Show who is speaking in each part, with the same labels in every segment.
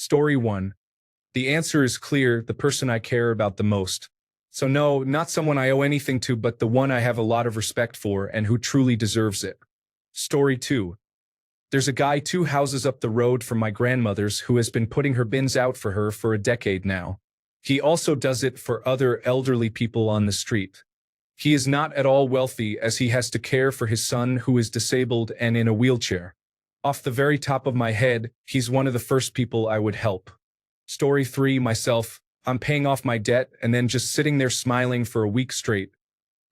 Speaker 1: Story 1. The answer is clear, the person I care about the most. So no, not someone I owe anything to, but the one I have a lot of respect for and who truly deserves it. Story 2. There's a guy 2 houses up the road from my grandmother's who has been putting her bins out for her for a decade now. He also does it for other elderly people on the street. He is not at all wealthy as he has to care for his son who is disabled and in a wheelchair. Off the very top of my head, he's one of the first people I would help. Story 3. Myself. I'm paying off my debt and then just sitting there smiling for a week straight,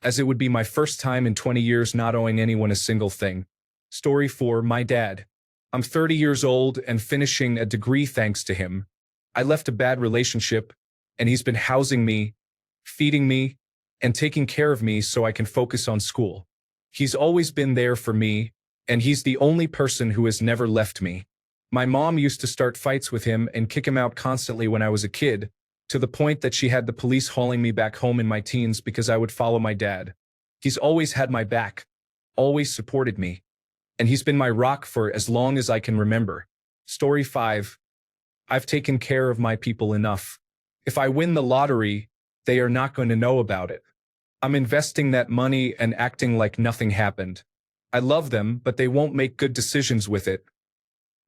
Speaker 1: as it would be my first time in 20 years not owing anyone a single thing. Story 4. My dad. I'm 30 years old and finishing a degree thanks to him. I left a bad relationship, and he's been housing me, feeding me, and taking care of me so I can focus on school. He's always been there for me, and he's the only person who has never left me. My mom used to start fights with him and kick him out constantly when I was a kid, to the point that she had the police hauling me back home in my teens because I would follow my dad. He's always had my back, always supported me, and he's been my rock for as long as I can remember. Story 5. I've taken care of my people enough. If I win the lottery, they are not going to know about it. I'm investing that money and acting like nothing happened. I love them, but they won't make good decisions with it.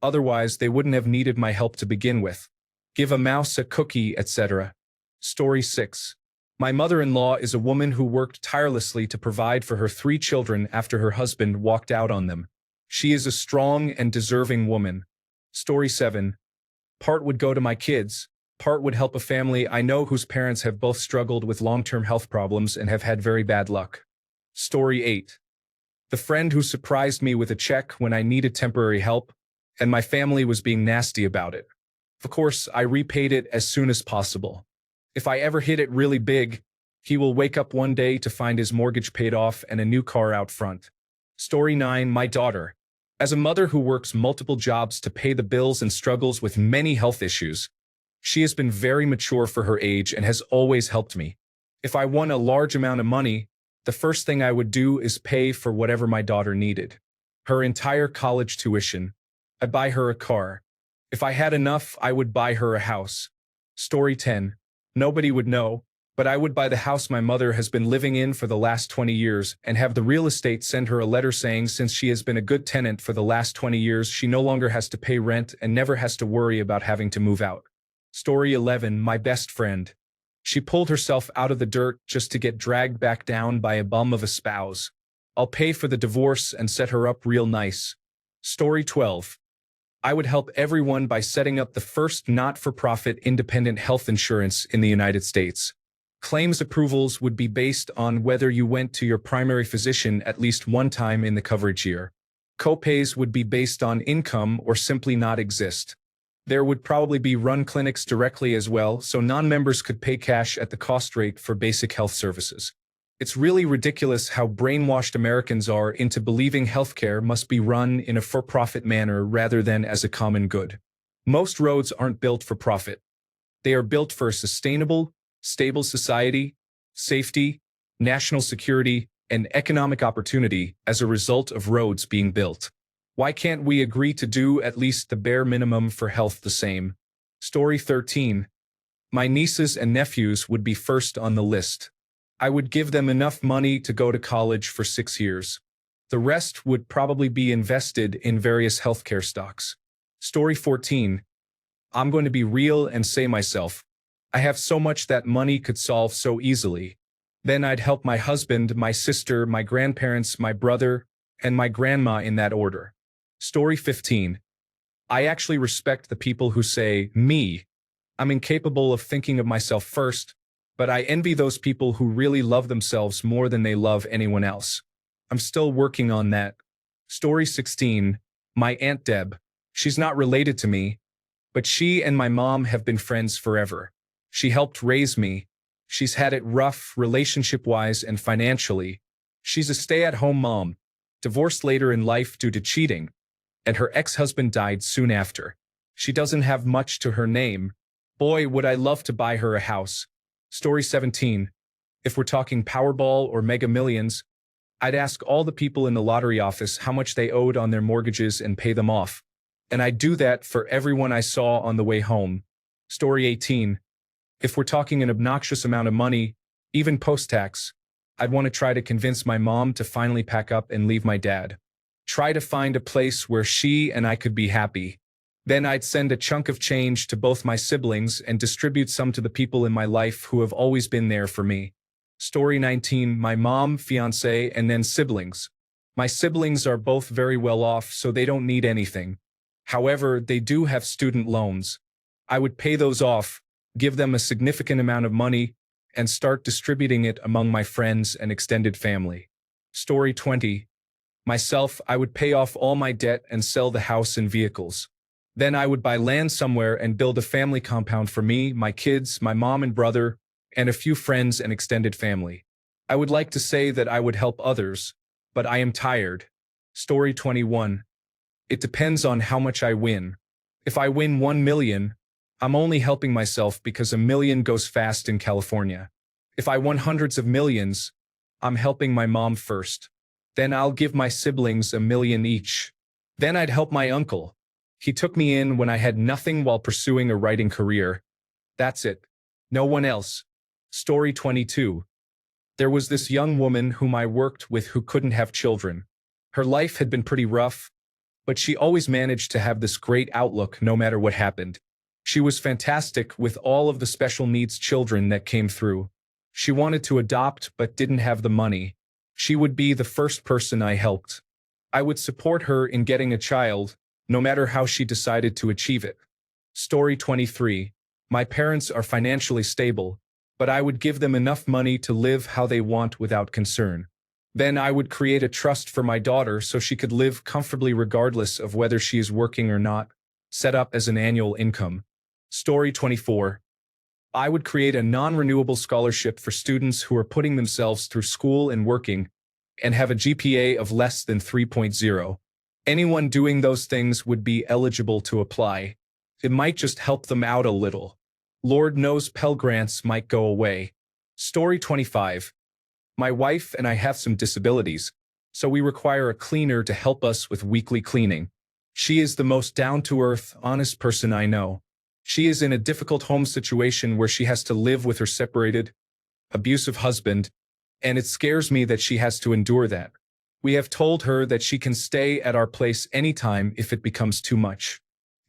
Speaker 1: Otherwise, they wouldn't have needed my help to begin with. Give a mouse a cookie, etc. Story 6. My mother-in-law is a woman who worked tirelessly to provide for her 3 children after her husband walked out on them. She is a strong and deserving woman. Story 7. Part would go to my kids. Part would help a family I know whose parents have both struggled with long-term health problems and have had very bad luck. Story 8. The friend who surprised me with a check when I needed temporary help, and my family was being nasty about it. Of course, I repaid it as soon as possible. If I ever hit it really big, he will wake up one day to find his mortgage paid off and a new car out front. Story 9. My daughter. As a mother who works multiple jobs to pay the bills and struggles with many health issues, she has been very mature for her age and has always helped me. If I won a large amount of money, the first thing I would do is pay for whatever my daughter needed. Her entire college tuition. I'd buy her a car. If I had enough, I would buy her a house. Story 10. Nobody would know, but I would buy the house my mother has been living in for the last 20 years and have the real estate send her a letter saying since she has been a good tenant for the last 20 years, she no longer has to pay rent and never has to worry about having to move out. Story 11. My best friend. She pulled herself out of the dirt just to get dragged back down by a bum of a spouse. I'll pay for the divorce and set her up real nice. Story 12. I would help everyone by setting up the first not-for-profit independent health insurance in the United States. Claims approvals would be based on whether you went to your primary physician at least one time in the coverage year. Copays would be based on income or simply not exist. There would probably be run clinics directly as well, so non-members could pay cash at the cost rate for basic health services. It's really ridiculous how brainwashed Americans are into believing healthcare must be run in a for-profit manner rather than as a common good. Most roads aren't built for profit. They are built for a sustainable, stable society, safety, national security, and economic opportunity as a result of roads being built. Why can't we agree to do at least the bare minimum for health the same? Story 13. My nieces and nephews would be first on the list. I would give them enough money to go to college for 6 years. The rest would probably be invested in various healthcare stocks. Story 14. I'm going to be real and say myself, I have so much that money could solve so easily. Then I'd help my husband, my sister, my grandparents, my brother, and my grandma in that order. Story 15. I actually respect the people who say, me. I'm incapable of thinking of myself first, but I envy those people who really love themselves more than they love anyone else. I'm still working on that. Story 16. My Aunt Deb. She's not related to me, but she and my mom have been friends forever. She helped raise me. She's had it rough relationship-wise and financially. She's a stay-at-home mom, divorced later in life due to cheating, and her ex-husband died soon after. She doesn't have much to her name. Boy, would I love to buy her a house. Story 17. If we're talking Powerball or Mega Millions, I'd ask all the people in the lottery office how much they owed on their mortgages and pay them off. And I'd do that for everyone I saw on the way home. Story 18. If we're talking an obnoxious amount of money, even post-tax, I'd want to try to convince my mom to finally pack up and leave my dad. Try to find a place where she and I could be happy. Then I'd send a chunk of change to both my siblings and distribute some to the people in my life who have always been there for me. Story 19. My mom, fiancé, and then siblings. My siblings are both very well off, so they don't need anything. However, they do have student loans. I would pay those off, give them a significant amount of money, and start distributing it among my friends and extended family. Story 20. Myself, I would pay off all my debt and sell the house and vehicles. Then I would buy land somewhere and build a family compound for me, my kids, my mom and brother, and a few friends and extended family. I would like to say that I would help others, but I am tired. Story 21. It depends on how much I win. If I win 1 million, I'm only helping myself because a million goes fast in California. If I won hundreds of millions, I'm helping my mom first. Then I'll give my siblings 1 million each. Then I'd help my uncle. He took me in when I had nothing while pursuing a writing career. That's it. No one else. Story 22. There was this young woman whom I worked with who couldn't have children. Her life had been pretty rough, but she always managed to have this great outlook no matter what happened. She was fantastic with all of the special needs children that came through. She wanted to adopt but didn't have the money. She would be the first person I helped. I would support her in getting a child, no matter how she decided to achieve it. Story 23. My parents are financially stable, but I would give them enough money to live how they want without concern. Then I would create a trust for my daughter so she could live comfortably regardless of whether she is working or not, set up as an annual income. Story 24. I would create a non-renewable scholarship for students who are putting themselves through school and working and have a GPA of less than 3.0. Anyone doing those things would be eligible to apply. It might just help them out a little. Lord knows Pell Grants might go away. Story 25. My wife and I have some disabilities, so we require a cleaner to help us with weekly cleaning. She is the most down-to-earth, honest person I know. She is in a difficult home situation where she has to live with her separated, abusive husband, and it scares me that she has to endure that. We have told her that she can stay at our place anytime if it becomes too much.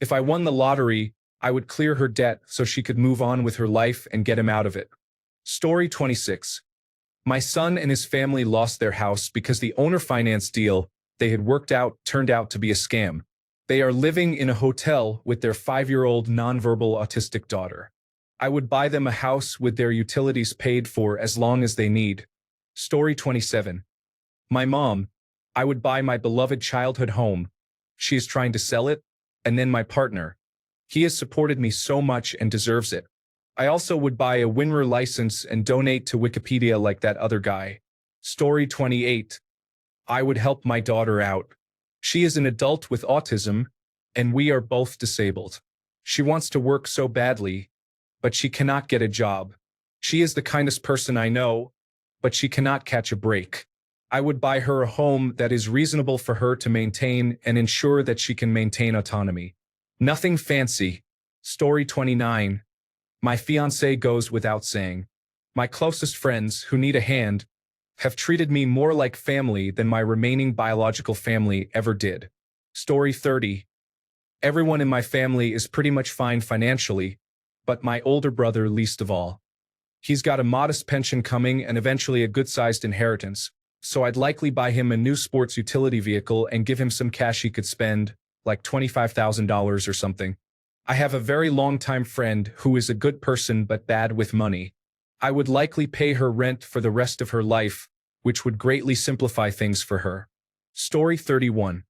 Speaker 1: If I won the lottery, I would clear her debt so she could move on with her life and get him out of it. Story 26. My son and his family lost their house because the owner finance deal they had worked out turned out to be a scam. They are living in a hotel with their 5-year-old nonverbal autistic daughter. I would buy them a house with their utilities paid for as long as they need. Story 27. My mom, I would buy my beloved childhood home. She is trying to sell it, and then my partner. He has supported me so much and deserves it. I also would buy a WinRAR license and donate to Wikipedia like that other guy. Story 28. I would help my daughter out. She is an adult with autism, and we are both disabled. She wants to work so badly, but she cannot get a job. She is the kindest person I know, but she cannot catch a break. I would buy her a home that is reasonable for her to maintain and ensure that she can maintain autonomy. Nothing fancy. Story 29. My fiancé goes without saying. My closest friends, who need a hand, have treated me more like family than my remaining biological family ever did. Story 30. Everyone in my family is pretty much fine financially, but my older brother least of all. He's got a modest pension coming and eventually a good-sized inheritance, so I'd likely buy him a new sports utility vehicle and give him some cash he could spend, like $25,000 or something. I have a very long-time friend who is a good person but bad with money. I would likely pay her rent for the rest of her life, which would greatly simplify things for her. Story 31.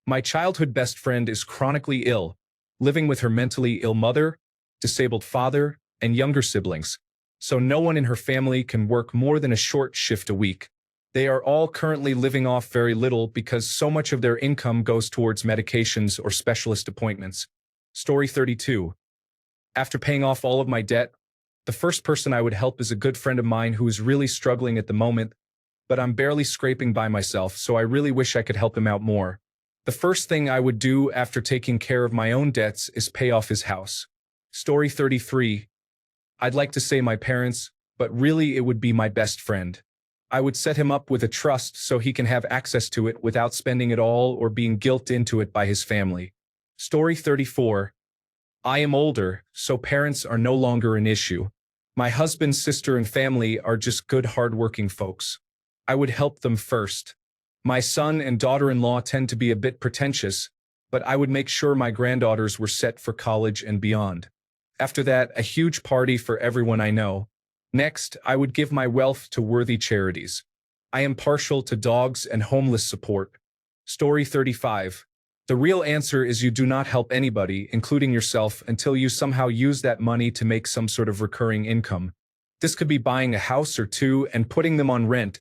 Speaker 1: My childhood best friend is chronically ill, living with her mentally ill mother, disabled father, and younger siblings, so no one in her family can work more than a short shift a week. They are all currently living off very little because so much of their income goes towards medications or specialist appointments. Story 32. After paying off all of my debt, the first person I would help is a good friend of mine who is really struggling at the moment, but I'm barely scraping by myself, so I really wish I could help him out more. The first thing I would do after taking care of my own debts is pay off his house. Story 33. I'd like to say my parents, but really it would be my best friend. I would set him up with a trust so he can have access to it without spending it all or being guilt into it by his family. Story 34. I am older, so parents are no longer an issue. My husband, sister, and family are just good, hardworking folks. I would help them first. My son and daughter-in-law tend to be a bit pretentious, but I would make sure my granddaughters were set for college and beyond. After that, a huge party for everyone I know. Next, I would give my wealth to worthy charities. I am partial to dogs and homeless support. Story 35. The real answer is you do not help anybody, including yourself, until you somehow use that money to make some sort of recurring income. This could be buying a house or two and putting them on rent,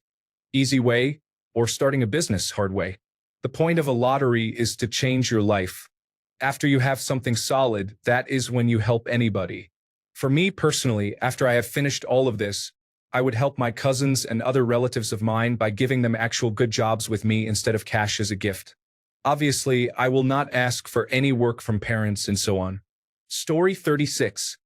Speaker 1: easy way, or starting a business, hard way. The point of a lottery is to change your life. After you have something solid, that is when you help anybody. For me personally, after I have finished all of this, I would help my cousins and other relatives of mine by giving them actual good jobs with me instead of cash as a gift. Obviously, I will not ask for any work from parents and so on. Story 36.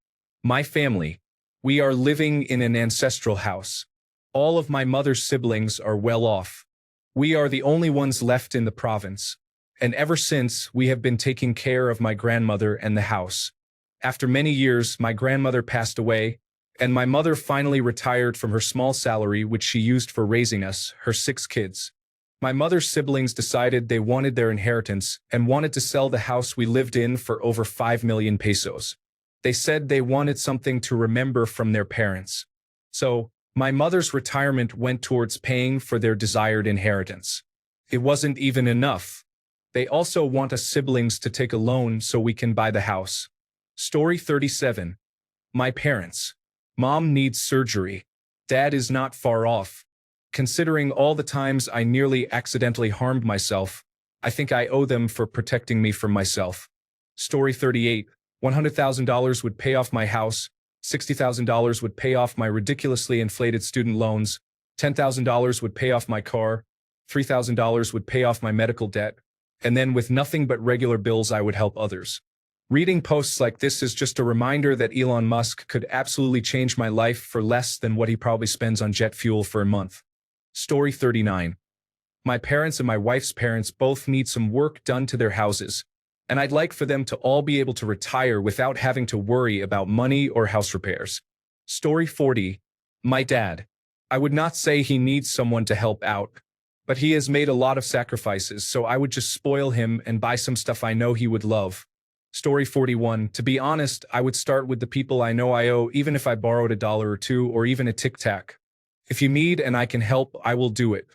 Speaker 1: My family. We are living in an ancestral house. All of my mother's siblings are well off. We are the only ones left in the province. And ever since, we have been taking care of my grandmother and the house. After many years, my grandmother passed away, and my mother finally retired from her small salary which she used for raising us, her 6 kids. My mother's siblings decided they wanted their inheritance and wanted to sell the house we lived in for over 5 million pesos. They said they wanted something to remember from their parents. So, my mother's retirement went towards paying for their desired inheritance. It wasn't even enough. They also want us siblings to take a loan so we can buy the house. Story 37. My parents. Mom needs surgery. Dad is not far off. Considering all the times I nearly accidentally harmed myself, I think I owe them for protecting me from myself. Story 38. $100,000 would pay off my house, $60,000 would pay off my ridiculously inflated student loans, $10,000 would pay off my car, $3,000 would pay off my medical debt, and then with nothing but regular bills I would help others. Reading posts like this is just a reminder that Elon Musk could absolutely change my life for less than what he probably spends on jet fuel for a month. Story 39. My parents and my wife's parents both need some work done to their houses, and I'd like for them to all be able to retire without having to worry about money or house repairs. Story 40. My dad. I would not say he needs someone to help out, but he has made a lot of sacrifices, so I would just spoil him and buy some stuff I know he would love. Story 41. To be honest, I would start with the people I know I owe, even if I borrowed $1 or $2 or even a tic-tac. If you need and I can help, I will do it.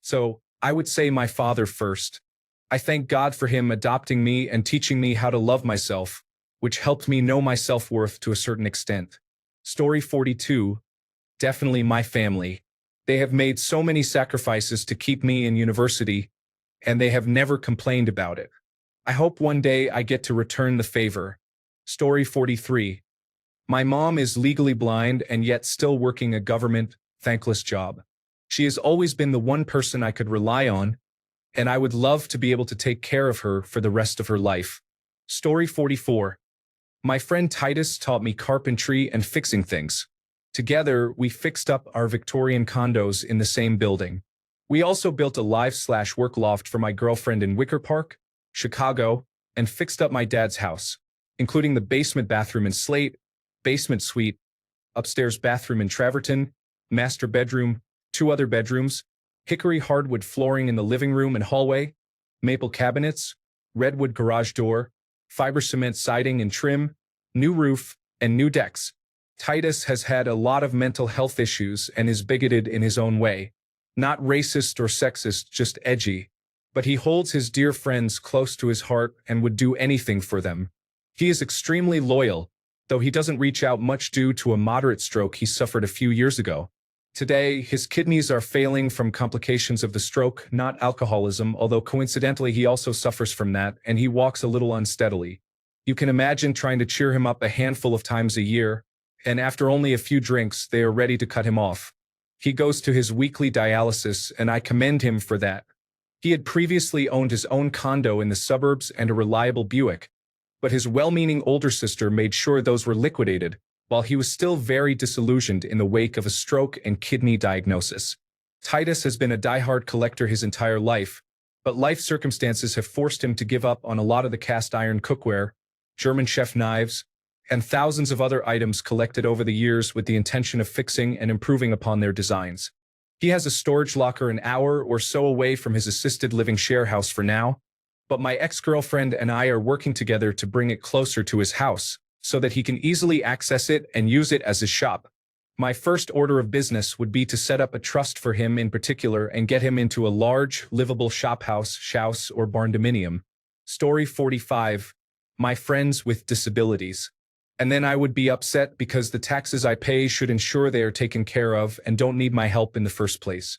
Speaker 1: So, I would say my father first. I thank God for him adopting me and teaching me how to love myself, which helped me know my self-worth to a certain extent. Story 42. Definitely my family. They have made so many sacrifices to keep me in university, and they have never complained about it. I hope one day I get to return the favor. Story 43. My mom is legally blind and yet still working a government, thankless job. She has always been the one person I could rely on, and I would love to be able to take care of her for the rest of her life. Story 44. My friend Titus taught me carpentry and fixing things. Together, we fixed up our Victorian condos in the same building. We also built a live/work loft for my girlfriend in Wicker Park, Chicago, and fixed up my dad's house, including the basement bathroom in Slate, basement suite, upstairs bathroom in Traverton, master bedroom, 2 other bedrooms, hickory hardwood flooring in the living room and hallway, maple cabinets, redwood garage door, fiber cement siding and trim, new roof, and new decks. Titus has had a lot of mental health issues and is bigoted in his own way. Not racist or sexist, just edgy. But he holds his dear friends close to his heart and would do anything for them. He is extremely loyal, though he doesn't reach out much due to a moderate stroke he suffered a few years ago. Today, his kidneys are failing from complications of the stroke, not alcoholism, although coincidentally he also suffers from that, and he walks a little unsteadily. You can imagine trying to cheer him up a handful of times a year, and after only a few drinks, they are ready to cut him off. He goes to his weekly dialysis, and I commend him for that. He had previously owned his own condo in the suburbs and a reliable Buick, but his well-meaning older sister made sure those were liquidated, while he was still very disillusioned in the wake of a stroke and kidney diagnosis. Titus has been a diehard collector his entire life, but life circumstances have forced him to give up on a lot of the cast-iron cookware, German chef knives, and thousands of other items collected over the years with the intention of fixing and improving upon their designs. He has a storage locker an hour or so away from his assisted living share house for now, but my ex-girlfriend and I are working together to bring it closer to his house so that he can easily access it and use it as his shop. My first order of business would be to set up a trust for him in particular and get him into a large, livable shop house, or barndominium. Story 45. My friends with disabilities. And then I would be upset because the taxes I pay should ensure they are taken care of and don't need my help in the first place.